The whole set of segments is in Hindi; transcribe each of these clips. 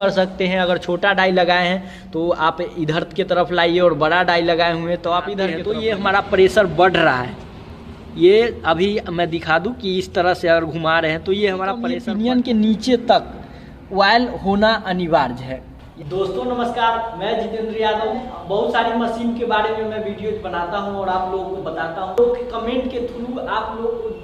कर सकते हैं। अगर छोटा डाई लगाए हैं तो आप इधर की तरफ लाइए और बड़ा डाई लगाए हुए हैं तो आप इधर के। तो ये हमारा प्रेशर बढ़ रहा है। ये अभी मैं दिखा दूं कि इस तरह से अगर घुमा रहे हैं तो ये हमारा प्रेशर पिनियन के नीचे तक ऑयल होना अनिवार्य है। दोस्तों नमस्कार, मैं जितेंद्र यादव। बहुत सारी मशीन के बारे में मैं वीडियोज बनाता हूं और आप लोगों को बताता हूं। तो कमेंट के थ्रू आप लोग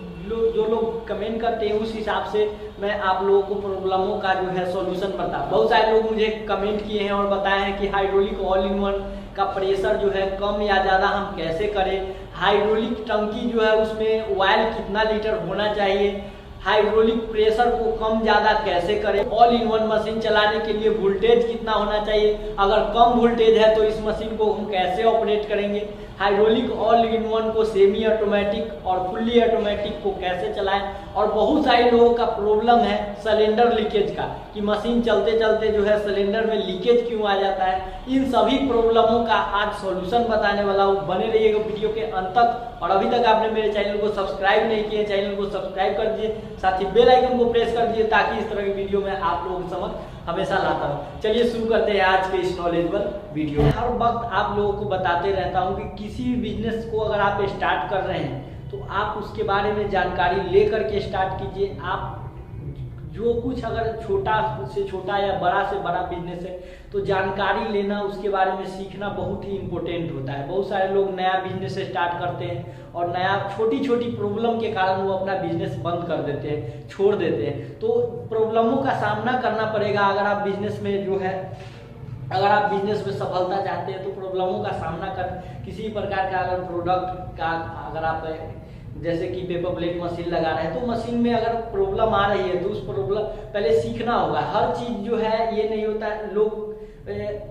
जो लोग कमेंट करते हैं उस हिसाब से मैं आप लोगों को प्रॉब्लमों का जो है सॉल्यूशन बताता। बहुत सारे लोग मुझे कमेंट किए हैं और बताए हैं कि हाइड्रोलिक ऑल इन वन का प्रेशर जो है कम या ज़्यादा हम कैसे करें, हाइड्रोलिक टंकी जो है उसमें ऑयल कितना लीटर होना चाहिए, हाइड्रोलिक प्रेशर को कम ज़्यादा कैसे करें, ऑल इन वन मशीन चलाने के लिए वोल्टेज कितना होना चाहिए, अगर कम वोल्टेज है तो इस मशीन को हम कैसे ऑपरेट करेंगे, हाइड्रोलिक ऑल इन वन को सेमी ऑटोमेटिक और फुल्ली ऑटोमेटिक को कैसे चलाएं। और बहुत सारे लोगों का प्रॉब्लम है सिलेंडर लीकेज का, कि मशीन चलते चलते जो है सिलेंडर में लीकेज क्यों आ जाता है। इन सभी प्रॉब्लमों का आज सॉल्यूशन बताने वाला हूँ। बने रहिएगा वीडियो के अंत तक। और अभी तक आपने मेरे चैनल को सब्सक्राइब नहीं किया, चैनल को सब्सक्राइब कर दीजिए, साथ ही बेल आइकन को प्रेस कर दीजिए ताकि इस तरह की वीडियो मैं आप लोगों के समक्ष हमेशा लाता हूँ। चलिए शुरू करते हैं आज के इस नॉलेजेबल वीडियो। हर वक्त आप लोगों को बताते रहता हूँ कि किसी भी बिजनेस को अगर आप स्टार्ट कर रहे हैं तो आप उसके बारे में जानकारी लेकर के स्टार्ट कीजिए। आप जो कुछ अगर छोटा से छोटा या बड़ा से बड़ा बिजनेस है तो जानकारी लेना, उसके बारे में सीखना बहुत ही इम्पोर्टेंट होता है। बहुत सारे लोग नया बिजनेस स्टार्ट करते हैं और नया छोटी छोटी प्रॉब्लम के कारण वो अपना बिजनेस बंद कर देते हैं, छोड़ देते हैं। तो प्रॉब्लमों का सामना करना पड़ेगा। अगर आप बिजनेस में जो है अगर आप बिजनेस में सफलता चाहते हैं तो प्रॉब्लमों का सामना कर किसी प्रकार का अगर प्रोडक्ट का अगर आप जैसे कि पेपर प्लेट मशीन लगा रहे हैं तो मशीन में अगर प्रॉब्लम आ रही है तो उस प्रॉब्लम पहले सीखना होगा। हर चीज़ जो है ये नहीं होता है, लोग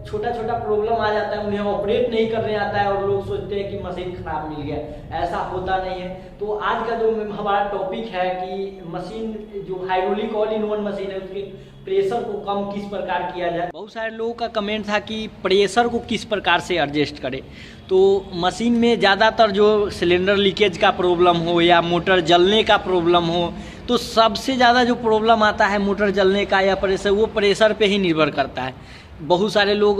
छोटा छोटा प्रॉब्लम आ जाता है उन्हें ऑपरेट नहीं करने आता है और लोग सोचते हैं कि मशीन खराब मिल गया। ऐसा होता नहीं है। तो आज का जो हमारा टॉपिक है कि मशीन जो hydraulic all in one machine है उसके प्रेशर को कम किस प्रकार किया जाए। बहुत सारे लोगों का कमेंट था कि प्रेशर को किस प्रकार से एडजस्ट करें। तो मशीन में ज़्यादातर जो सिलेंडर लीकेज का प्रॉब्लम हो या मोटर जलने का प्रॉब्लम हो तो सबसे ज़्यादा जो प्रॉब्लम आता है मोटर जलने का या प्रेशर, वो प्रेशर पे ही निर्भर करता है। बहुत सारे लोग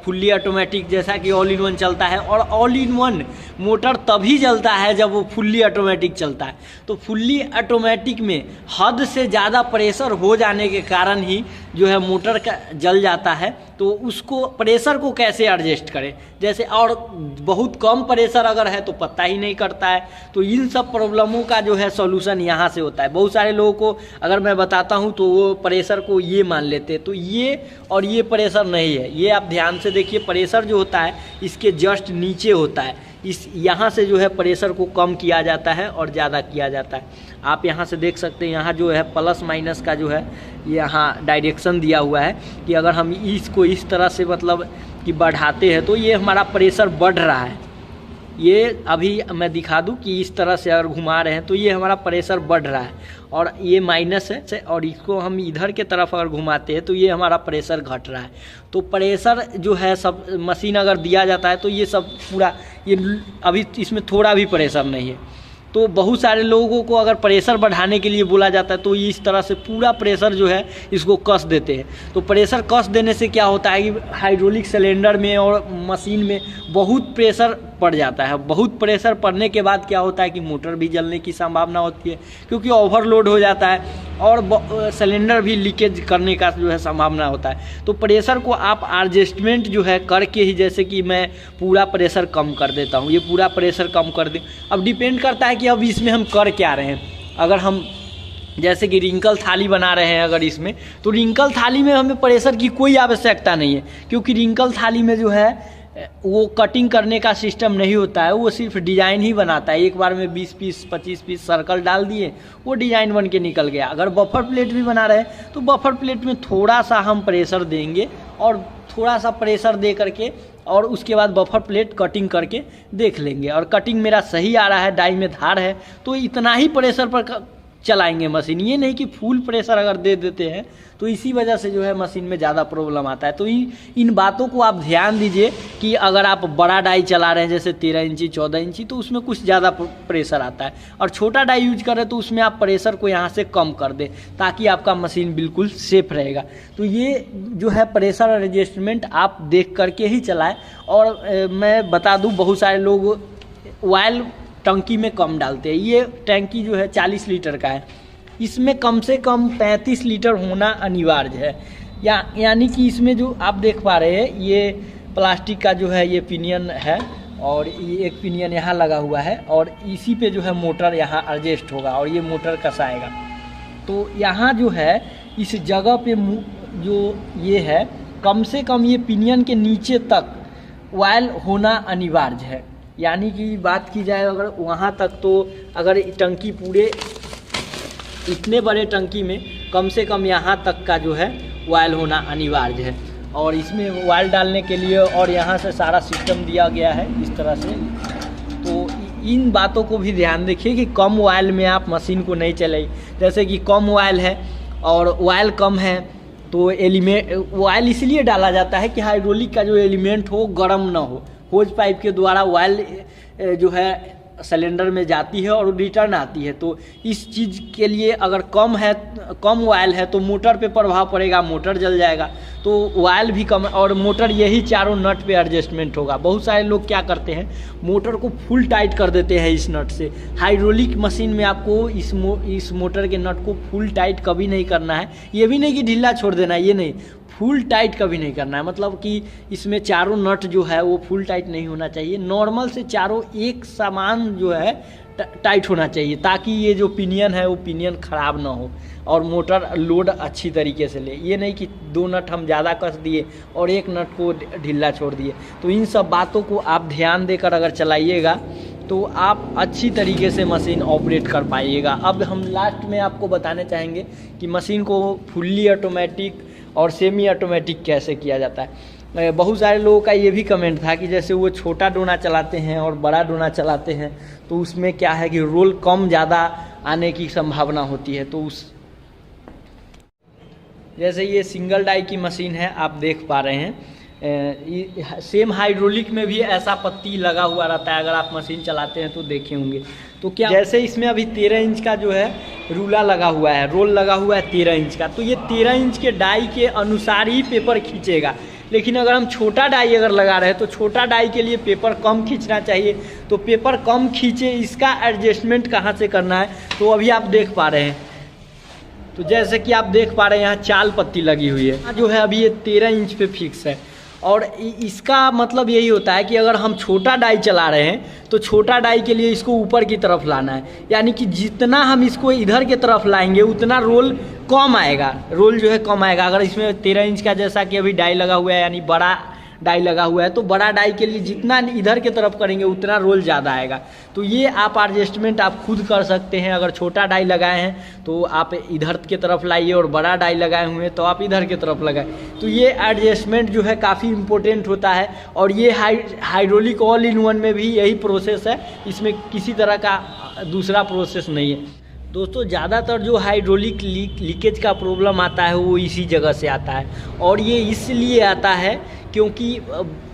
फुल्ली ऑटोमेटिक जैसा कि ऑल इन वन चलता है और ऑल इन वन मोटर तभी जलता है जब वो फुल्ली ऑटोमेटिक चलता है। तो फुल्ली ऑटोमेटिक में हद से ज़्यादा प्रेशर हो जाने के कारण ही जो है मोटर का जल जाता है। तो उसको प्रेशर को कैसे एडजस्ट करें, जैसे और बहुत कम प्रेशर अगर है तो पता ही नहीं करता है। तो इन सब प्रॉब्लमों का जो है सॉल्यूशन यहाँ से होता है। बहुत सारे लोगों को अगर मैं बताता हूँ तो वो प्रेशर को ये मान लेते हैं, तो ये और ये प्रेशर नहीं है। ये आप ध्यान से देखिए, प्रेशर जो होता है इसके जस्ट नीचे होता है। इस यहाँ से जो है प्रेशर को कम किया जाता है और ज़्यादा किया जाता है। आप यहाँ से देख सकते हैं, यहाँ जो है प्लस माइनस का जो है यहाँ डायरेक्शन दिया हुआ है कि अगर हम इसको इस तरह से मतलब कि बढ़ाते हैं तो ये हमारा प्रेशर बढ़ रहा है। ये अभी मैं दिखा दूं कि इस तरह से अगर घुमा रहे हैं तो ये हमारा प्रेशर बढ़ रहा है और ये माइनस है, और इसको हम इधर के तरफ अगर घुमाते हैं तो ये हमारा प्रेशर घट रहा है। तो प्रेशर जो है सब मशीन अगर दिया जाता है तो ये सब पूरा ये अभी इसमें थोड़ा भी प्रेशर नहीं है। तो बहुत सारे लोगों को अगर प्रेशर बढ़ाने के लिए बोला जाता है तो ये इस तरह से पूरा प्रेशर जो है इसको कस देते हैं। तो प्रेशर कस देने से क्या होता है कि हाइड्रोलिक सिलेंडर में और मशीन में बहुत प्रेशर पड़ जाता है। बहुत प्रेशर पड़ने के बाद क्या होता है कि मोटर भी जलने की संभावना होती है क्योंकि ओवरलोड हो जाता है और सिलेंडर भी लीकेज करने का जो है संभावना होता है। तो प्रेशर को आप एडजस्टमेंट जो है करके ही, जैसे कि मैं पूरा प्रेशर कम कर देता हूँ, ये पूरा प्रेशर कम कर दें। अब डिपेंड करता है कि अब इसमें हम कर क्या रहे हैं। अगर हम जैसे कि रिंकल थाली बना रहे हैं अगर इसमें, तो रिंकल थाली में हमें प्रेशर की कोई आवश्यकता नहीं है क्योंकि रिंकल थाली में जो है वो कटिंग करने का सिस्टम नहीं होता है, वो सिर्फ डिज़ाइन ही बनाता है। एक बार में 20 पीस 25 पीस सर्कल डाल दिए, वो डिज़ाइन बन के निकल गया। अगर बफर प्लेट भी बना रहे हैं तो बफर प्लेट में थोड़ा सा हम प्रेशर देंगे और थोड़ा सा प्रेशर दे करके और उसके बाद बफर प्लेट कटिंग करके देख लेंगे। और कटिंग मेरा सही आ रहा है, डाई में धार है, तो इतना ही प्रेशर पर चलाएंगे मशीन। ये नहीं कि फुल प्रेशर अगर दे देते हैं तो इसी वजह से जो है मशीन में ज़्यादा प्रॉब्लम आता है। तो इन बातों को आप ध्यान दीजिए कि अगर आप बड़ा डाई चला रहे हैं जैसे 13 इंची 14 इंची तो उसमें कुछ ज़्यादा प्रेशर आता है, और छोटा डाई यूज करें तो उसमें आप प्रेशर को यहाँ से कम कर दें ताकि आपका मशीन बिल्कुल सेफ रहेगा। तो ये जो है प्रेशर एडजस्टमेंट आप देख करके ही चलाएँ। और मैं बता दूँ, बहुत सारे लोग ऑयल टंकी में कम डालते हैं। ये टंकी जो है 40 लीटर का है, इसमें कम से कम 35 लीटर होना अनिवार्य है। यानी कि इसमें जो आप देख पा रहे हैं ये प्लास्टिक का जो है ये पिनियन है, और ये एक पिनियन यहाँ लगा हुआ है, और इसी पे जो है मोटर यहाँ एडजस्ट होगा और ये मोटर कसाएगा। तो यहाँ जो है इस जगह पे जो ये है कम से कम ये पिनियन के नीचे तक ऑयल होना अनिवार्य है। यानी कि बात की जाए अगर वहाँ तक, तो अगर टंकी पूरे इतने बड़े टंकी में कम से कम यहाँ तक का जो है ऑयल होना अनिवार्य है। और इसमें ऑयल डालने के लिए और यहाँ से सारा सिस्टम दिया गया है इस तरह से। तो इन बातों को भी ध्यान रखिए कि कम ऑयल में आप मशीन को नहीं चलाइए। जैसे कि कम ऑयल है और ऑयल कम है तो ऑयल इसलिए डाला जाता है कि हाइड्रोलिक का जो एलिमेंट हो गर्म ना हो। होज पाइप के द्वारा ऑयल जो है सिलेंडर में जाती है और रिटर्न आती है। तो इस चीज़ के लिए अगर कम ऑयल है तो मोटर पे प्रभाव पड़ेगा, मोटर जल जाएगा। तो ऑयल भी कम, और मोटर यही चारों नट पे एडजस्टमेंट होगा। बहुत सारे लोग क्या करते हैं, मोटर को फुल टाइट कर देते हैं इस नट से। हाइड्रोलिक मशीन में आपको इस मोटर के नट को फुल टाइट कभी नहीं करना है। ये भी नहीं कि ढीला छोड़ देना है, ये नहीं, फुल टाइट कभी नहीं करना है। मतलब कि इसमें चारों नट जो है वो फुल टाइट नहीं होना चाहिए, नॉर्मल से चारों एक समान जो है टाइट होना चाहिए, ताकि ये जो पिनियन है वो पिनियन ख़राब ना हो और मोटर लोड अच्छी तरीके से ले। ये नहीं कि 2 नट हम ज़्यादा कस दिए और एक नट को ढीला छोड़ दिए। तो इन सब बातों को आप ध्यान देकर अगर चलाइएगा तो आप अच्छी तरीके से मशीन ऑपरेट कर पाइएगा। अब हम लास्ट में आपको बताने चाहेंगे कि मशीन को फुल्ली ऑटोमेटिक और सेमी ऑटोमेटिक कैसे किया जाता है। बहुत सारे लोगों का ये भी कमेंट था कि जैसे वो छोटा डोना चलाते हैं और बड़ा डोना चलाते हैं तो उसमें क्या है कि रोल कम ज़्यादा आने की संभावना होती है। तो जैसे ये सिंगल डाई की मशीन है, आप देख पा रहे हैं, सेम हाइड्रोलिक में भी ऐसा पत्ती लगा हुआ रहता है। अगर आप मशीन चलाते हैं तो देखे होंगे। तो क्या जैसे इसमें अभी 13 इंच का जो है रूला लगा हुआ है, रोल लगा हुआ है 13 इंच का, तो ये 13 इंच के डाई के अनुसार ही पेपर खींचेगा। लेकिन अगर हम छोटा डाई अगर लगा रहे हैं तो छोटा डाई के लिए पेपर कम खींचना चाहिए। तो पेपर कम खींचे, इसका एडजस्टमेंट कहाँ से करना है तो अभी आप देख पा रहे हैं। तो जैसे कि आप देख पा रहे हैं यहाँ चाल पत्ती लगी हुई है, जो है अभी ये 13 इंच पे फिक्स है। और इसका मतलब यही होता है कि अगर हम छोटा डाई चला रहे हैं तो छोटा डाई के लिए इसको ऊपर की तरफ लाना है। यानी कि जितना हम इसको इधर की तरफ लाएंगे उतना रोल कम आएगा, रोल जो है कम आएगा। अगर इसमें 13 इंच का जैसा कि अभी डाई लगा हुआ है, यानी बड़ा डाई लगा हुआ है, तो बड़ा डाई के लिए जितना इधर की तरफ करेंगे उतना रोल ज़्यादा आएगा। तो ये आप एडजस्टमेंट आप खुद कर सकते हैं। अगर छोटा डाई लगाए हैं तो आप इधर की तरफ लाइए, और बड़ा डाई लगाए हुए हैं तो आप इधर की तरफ लगाएं। तो ये एडजस्टमेंट जो है काफ़ी इम्पोर्टेंट होता है। और ये हाइड्रोलिक ऑल इन वन में भी यही प्रोसेस है, इसमें किसी तरह का दूसरा प्रोसेस नहीं है। दोस्तों ज़्यादातर जो हाइड्रोलिक लीकेज का प्रॉब्लम आता है वो इसी जगह से आता है, और ये इसलिए आता है क्योंकि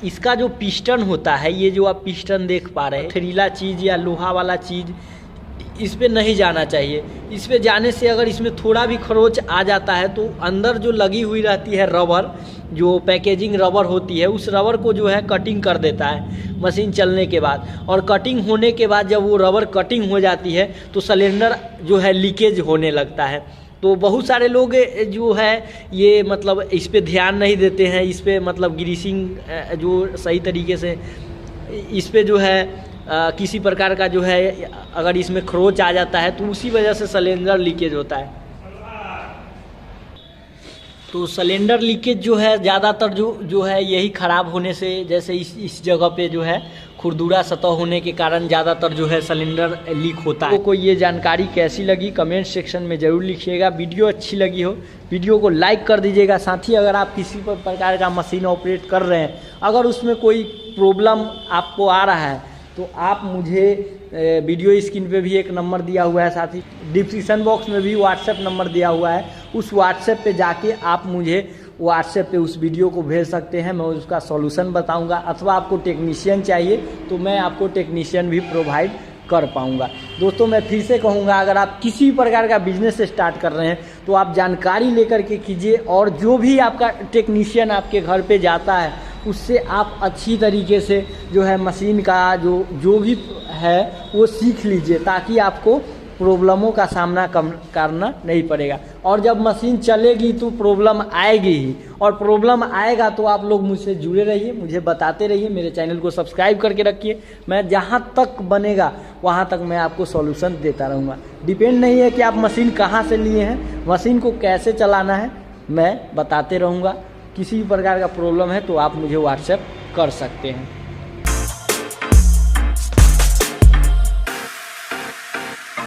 इसका जो पिस्टन होता है, ये जो आप पिस्टन देख पा रहे हैं, पथरीला चीज़ या लोहा वाला चीज़ इस पे नहीं जाना चाहिए। इस पे जाने से अगर इसमें थोड़ा भी खरोच आ जाता है तो अंदर जो लगी हुई रहती है रबर, जो पैकेजिंग रबर होती है, उस रबर को जो है कटिंग कर देता है मशीन चलने के बाद। और कटिंग होने के बाद जब वो रबर कटिंग हो जाती है तो सिलेंडर जो है लीकेज होने लगता है। तो बहुत सारे लोग जो है ये मतलब इस पे ध्यान नहीं देते हैं, इस पे मतलब ग्रीसिंग जो सही तरीके से इस पे जो है किसी प्रकार का जो है अगर इसमें खरोच आ जाता है तो उसी वजह से सिलेंडर लीकेज होता है। तो सिलेंडर लीकेज जो है ज़्यादातर जो है यही ख़राब होने से, जैसे इस जगह पे जो है खुरदुरा सतह होने के कारण ज़्यादातर जो है सिलेंडर लीक होता है। तो कोई ये जानकारी कैसी लगी कमेंट सेक्शन में ज़रूर लिखिएगा। वीडियो अच्छी लगी हो वीडियो को लाइक कर दीजिएगा। साथ ही अगर आप किसी प्रकार का मशीन ऑपरेट कर रहे हैं, अगर उसमें कोई प्रॉब्लम आपको आ रहा है तो आप मुझे वीडियो स्क्रीन पे भी एक नंबर दिया हुआ है, साथ ही डिस्क्रिप्शन बॉक्स में भी व्हाट्सएप नंबर दिया हुआ है, उस व्हाट्सएप पे जाके आप मुझे व्हाट्सएप पे उस वीडियो को भेज सकते हैं। मैं उसका सॉल्यूशन बताऊंगा, अथवा आपको टेक्नीशियन चाहिए तो मैं आपको टेक्नीशियन भी प्रोवाइड कर पाऊंगा। दोस्तों मैं फिर से कहूँगा, अगर आप किसी प्रकार का बिजनेस स्टार्ट कर रहे हैं तो आप जानकारी लेकर के कीजिए, और जो भी आपका टेक्नीशियन आपके घर पे जाता है उससे आप अच्छी तरीके से जो है मशीन का जो भी है वो सीख लीजिए, ताकि आपको प्रॉब्लमों का सामना करना नहीं पड़ेगा। और जब मशीन चलेगी तो प्रॉब्लम आएगी ही, और प्रॉब्लम आएगा तो आप लोग मुझसे जुड़े रहिए, मुझे बताते रहिए, मेरे चैनल को सब्सक्राइब करके रखिए। मैं जहाँ तक बनेगा वहाँ तक मैं आपको सॉल्यूशन देता रहूँगा। डिपेंड नहीं है कि आप मशीन कहाँ से लिए हैं, मशीन को कैसे चलाना है मैं बताते रहूँगा। किसी भी प्रकार का प्रॉब्लम है तो आप मुझे व्हाट्सएप कर सकते हैं।